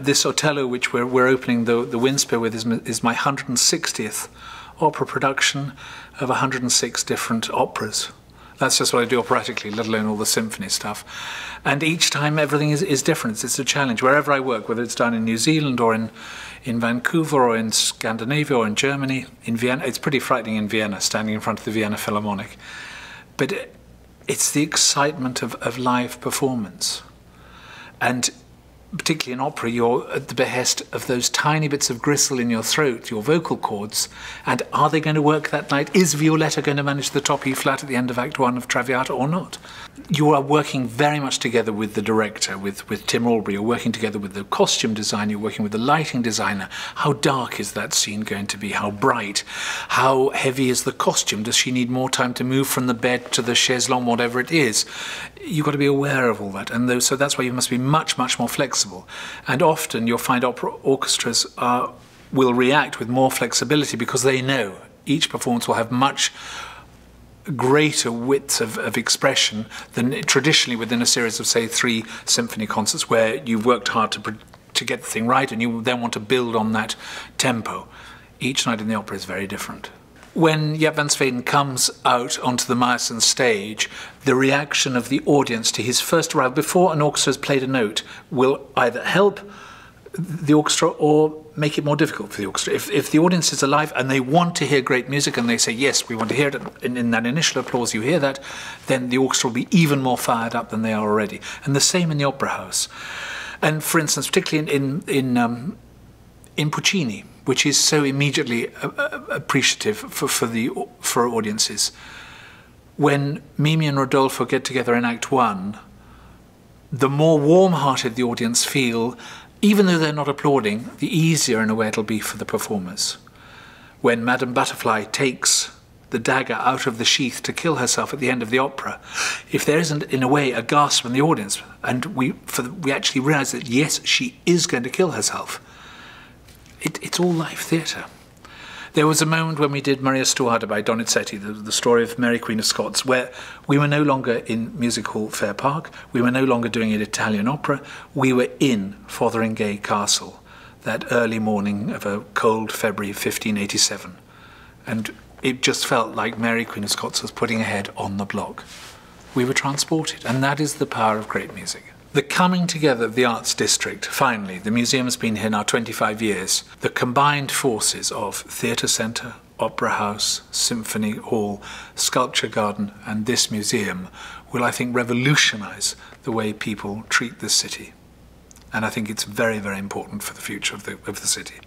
This Otello, which we're opening the Windspear with, is my 160th opera production of 106 different operas. That's just what I do operatically, let alone all the symphony stuff. And each time everything is different. It's a challenge. Wherever I work, whether it's done in New Zealand or in Vancouver or in Scandinavia or in Germany, in Vienna, it's pretty frightening in Vienna, standing in front of the Vienna Philharmonic. But it's the excitement of live performance. And particularly in opera, you're at the behest of those tiny bits of gristle in your throat, your vocal cords, and are they going to work that night? Is Violetta going to manage the top E flat at the end of Act 1 of Traviata or not? You are working very much together with the director, with Tim Albury. You're working together with the costume designer, you're working with the lighting designer. How dark is that scene going to be? How bright? How heavy is the costume? Does she need more time to move from the bed to the chaise longue, whatever it is? You've got to be aware of all that, and so that's why you must be much, much more flexible. And often you'll find opera orchestras will react with more flexibility because they know each performance will have much greater width of expression than traditionally within a series of, say, 3 symphony concerts where you've worked hard to get the thing right and you then want to build on that tempo. Each night in the opera is very different. When Jaap van Zweden comes out onto the Meyerson stage, the reaction of the audience to his first arrival, before an orchestra has played a note, will either help the orchestra or make it more difficult for the orchestra. If the audience is alive and they want to hear great music and they say, yes, we want to hear it, and in that initial applause you hear that, then the orchestra will be even more fired up than they are already. And the same in the opera house. And for instance, particularly in Puccini, which is so immediately appreciative for audiences. When Mimi and Rodolfo get together in Act 1, the more warm-hearted the audience feel, even though they're not applauding, the easier in a way it'll be for the performers. When Madame Butterfly takes the dagger out of the sheath to kill herself at the end of the opera, if there isn't, in a way, a gasp in the audience, and we actually realise that, yes, she is going to kill herself, it's all live theatre. There was a moment when we did Maria Stuarda by Donizetti, the story of Mary Queen of Scots, where we were no longer in Music Hall Fair Park, we were no longer doing an Italian opera, we were in Fotheringay Castle that early morning of a cold February 1587. And it just felt like Mary Queen of Scots was putting her head on the block. We were transported, and that is the power of great music. The coming together of the Arts District, finally, the museum has been here now 25 years. The combined forces of Theatre Centre, Opera House, Symphony Hall, Sculpture Garden and this museum will, I think, revolutionise the way people treat this city. And I think it's very, very important for the future of the city.